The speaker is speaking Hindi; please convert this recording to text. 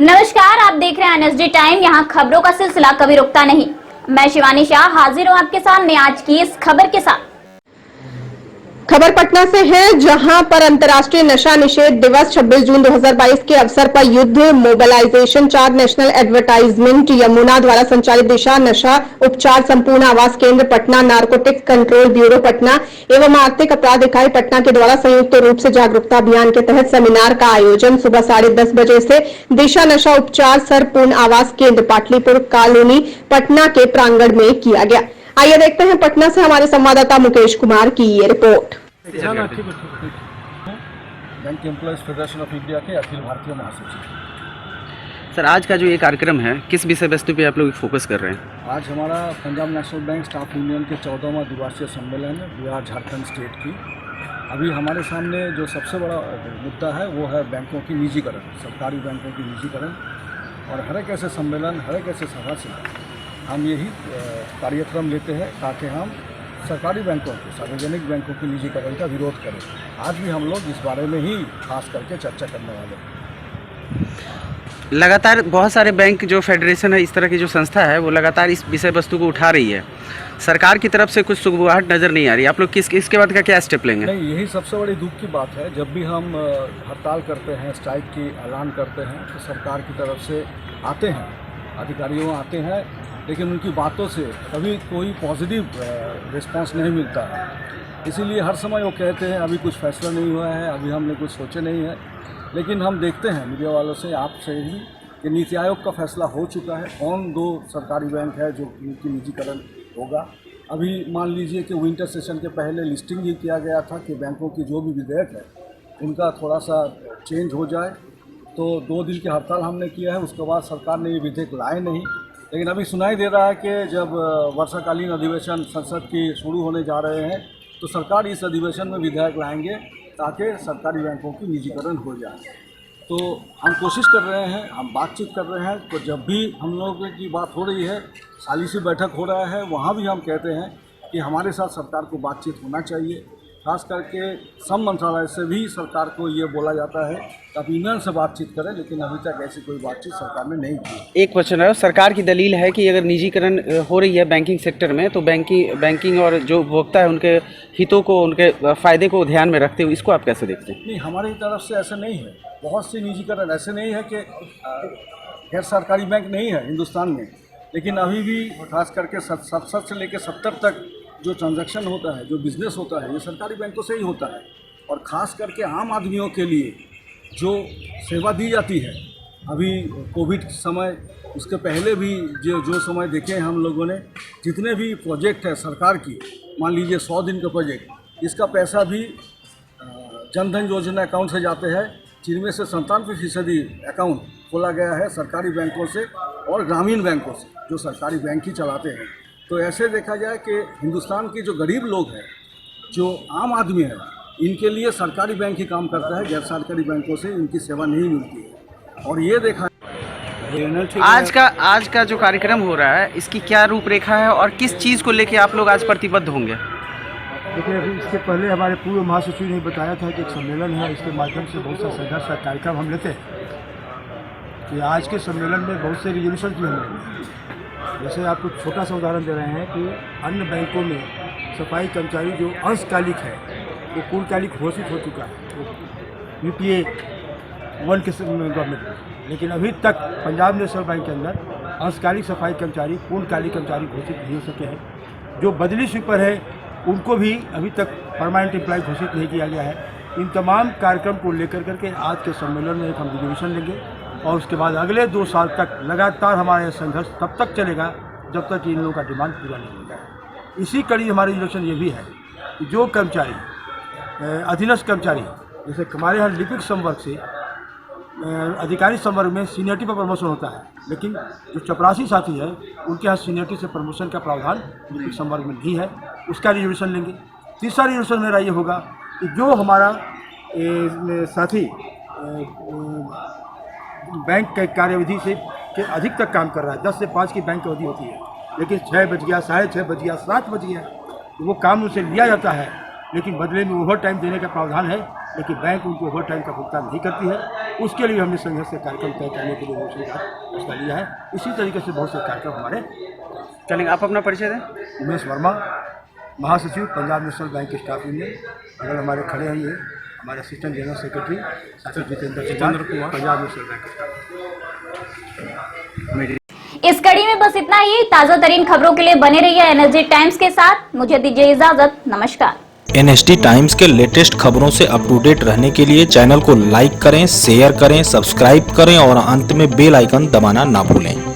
नमस्कार, आप देख रहे हैं एनएसडी टाइम। यहाँ खबरों का सिलसिला कभी रुकता नहीं। मैं शिवानी शाह हाजिर हूँ आपके सामने आज की इस खबर के साथ। खबर पटना से है, जहां पर अंतर्राष्ट्रीय नशा निषेध दिवस 26 जून 2022 के अवसर पर युद्ध मोबिलाइजेशन 4 नेशनल एडवर्टाइजमेंट यमुना द्वारा संचालित दिशा नशा उपचार संपूर्ण आवास केंद्र Patna, narcotics control bureau Patna एवं आर्थिक अपराध इकाई पटना के द्वारा संयुक्त रूप से जागरूकता अभियान के तहत सेमिनार का आयोजन सुबह 10:30 बजे से दिशा नशा उपचार संपूर्ण आवास केंद्र पाटलिपुर कॉलोनी पटना के प्रांगण में किया गया। आइए देखते हैं पटना से हमारे संवाददाता मुकेश कुमार की ये report. Bank employees federation of India के अखिल भारतीय महासचिव। सर, आज का जो ये कार्यक्रम है किस विषय वस्तु पे आप लोग फोकस कर रहे हैं? आज हमारा Punjab national bank staff union के 14वां द्विवार्षिक सम्मेलन है बिहार झारखंड स्टेट की। अभी हमारे सामने जो सबसे बड़ा मुद्दा है वो है बैंकों की निजीकरण, सरकारी बैंकों की निजीकरण। और हर एक ऐसे सम्मेलन, हर एक ऐसे सभा से हम यही कार्यक्रम लेते हैं ताकि हम सरकारी बैंकों के, सार्वजनिक बैंकों की निजीकरण का विरोध करें। आज भी हम लोग इस बारे में ही खास करके चर्चा करने वाले हैं। लगातार बहुत सारे बैंक जो फेडरेशन है, इस तरह की जो संस्था है, वो लगातार इस विषय वस्तु को उठा रही है। सरकार की तरफ से कुछ सुगबुगाहट नज़र नहीं आ रही। आप लोग इसके बाद का क्या स्टेप लेंगे? नहीं, यही सबसे बड़ी दुख की बात है। जब भी हम हड़ताल करते हैं, स्ट्राइक की ऐलान करते हैं, तो सरकार की तरफ से आते हैं, अधिकारियों आते हैं, लेकिन उनकी बातों से कभी कोई पॉजिटिव रिस्पांस नहीं मिलता है। इसीलिए हर समय वो कहते हैं अभी कुछ फैसला नहीं हुआ है, अभी हमने कुछ सोचे नहीं है। लेकिन हम देखते हैं मीडिया वालों से, आपसे भी, कि नीति आयोग का फैसला हो चुका है। कौन 2 सरकारी बैंक है जो उनकी निजीकरण होगा। अभी मान लीजिए कि विंटर सेशन के पहले लिस्टिंग ही किया गया था कि बैंकों की जो भी विधेयक है उनका थोड़ा सा चेंज हो जाए। तो 2 दिन की हड़ताल हमने किया है, उसके बाद सरकार ने ये विधेयक लाए नहीं। लेकिन अभी सुनाई दे रहा है कि जब वर्षाकालीन अधिवेशन संसद की शुरू होने जा रहे हैं तो सरकार इस अधिवेशन में विधेयक लाएंगे ताकि सरकारी बैंकों की निजीकरण हो जाए। तो हम कोशिश कर रहे हैं, हम बातचीत कर रहे हैं। तो जब भी हम लोगों की बात हो रही है, सालिसी बैठक हो रहा है, वहाँ भी हम कहते हैं कि हमारे साथ सरकार को बातचीत होना चाहिए। खास करके श्रम मंत्रालय से भी सरकार को ये बोला जाता है कि आप यूनियन से बातचीत करें, लेकिन अभी तक ऐसी कोई बातचीत सरकार ने नहीं की। एक क्वेश्चन है, सरकार की दलील है कि अगर निजीकरण हो रही है बैंकिंग सेक्टर में तो बैंकिंग और जो उपभोक्ता है उनके हितों को, उनके फ़ायदे को ध्यान में रखते हुए, इसको आप कैसे देखते हैं? नहीं, हमारी तरफ से ऐसा नहीं है। बहुत सी निजीकरण ऐसे नहीं है कि गैर सरकारी बैंक नहीं है हिंदुस्तान में, लेकिन अभी भी खास करके 60 से लेकर 70 तक जो ट्रांजैक्शन होता है, जो बिज़नेस होता है, ये सरकारी बैंकों से ही होता है। और ख़ास करके आम आदमियों के लिए जो सेवा दी जाती है, अभी कोविड समय, उसके पहले भी जो समय देखे हैं हम लोगों ने, जितने भी प्रोजेक्ट है सरकार की, मान लीजिए 100 दिन का प्रोजेक्ट, इसका पैसा भी जनधन योजना अकाउंट से जाते हैं, जिनमें से 97% अकाउंट खोला गया है सरकारी बैंकों से और ग्रामीण बैंकों से, जो सरकारी बैंक ही चलाते हैं। तो ऐसे देखा जाए कि हिंदुस्तान के जो गरीब लोग हैं, जो आम आदमी है, इनके लिए सरकारी बैंक ही काम करता है, गैर सरकारी बैंकों से इनकी सेवा नहीं मिलती है। और ये देखा आज का जो कार्यक्रम हो रहा है, इसकी क्या रूपरेखा है और किस चीज़ को लेके आप लोग आज प्रतिबद्ध होंगे? देखिए, अभी इसके पहले हमारे पूर्व महासचिव ने बताया था कि एक सम्मेलन है, इसके माध्यम से बहुत सा संघर्ष का कार्यक्रम हम लेते हैं। कि आज के सम्मेलन में बहुत से रिजोल्यूशन भी हम लेंगे। जैसे आपको छोटा सा उदाहरण दे रहे हैं कि अन्य बैंकों में सफाई कर्मचारी जो अंशकालिक है वो पूर्णकालिक घोषित हो चुका है, UPA 1 के गवर्नमेंट में। लेकिन अभी तक पंजाब नेशनल बैंक के अंदर अंशकालिक सफाई कर्मचारी, पूर्णकालिक कर्मचारी घोषित नहीं हो सके हैं। जो बदली स्वीपर है उनको भी अभी तक परमानेंट एम्प्लॉय घोषित नहीं किया गया है। इन तमाम कार्यक्रम को लेकर करके आज के सम्मेलन में एक हम रिजोल्यूशन लेंगे और उसके बाद अगले 2 साल तक लगातार हमारा संघर्ष तब तक चलेगा जब तक इन लोगों का डिमांड पूरा नहीं होगा। इसी कड़ी हमारी रिजोल्यूशन ये भी है कि जो कर्मचारी अधीनस्थ कर्मचारी, जैसे हमारे यहाँ लिपिक संवर्ग से अधिकारी संवर्ग में सीनियरिटी पर प्रमोशन होता है, लेकिन जो चपरासी साथी है उनके यहाँ सीनियरिटी से प्रमोशन का प्रावधान लिपिक संवर्ग में नहीं है, उसका रिजोल्यूशन लेंगे। तीसरा रिजोल्यूशन मेरा ये होगा कि जो हमारा साथी बैंक के कार्यविधि से के अधिक तक काम कर रहा है, 10 से 5 की बैंक अवधि होती है, लेकिन 6 बज गया, 6:30 बज गया, 7 बज गया, तो वो काम उनसे लिया जाता है, लेकिन बदले में ओवर टाइम देने का प्रावधान है लेकिन बैंक उनको ओवर टाइम का भुगतान नहीं करती है। उसके लिए हमने संघर्ष से कार्यक्रम तय करने के लिए फैसला लिया है। इसी तरीके से बहुत से कार्यक्रम हमारे चलेंगे। आप अपना परिचय दें। उमेश वर्मा, महासचिव Punjab national bank staff union. अगर हमारे खड़े हैं ये हमारे assistant general secretary Jitendra Kumar, Punjab national bank staff. इस कड़ी में बस इतना ही। ताजा तरीन खबरों के लिए बने रहिए एनएसडी टाइम्स के साथ। मुझे दीजिए इजाजत। नमस्कार। एनएसडी टाइम्स के लेटेस्ट खबरों से अप टू डेट रहने के लिए चैनल को लाइक करें, शेयर करें, सब्सक्राइब करें और अंत में बेल आइकन दबाना ना भूलें।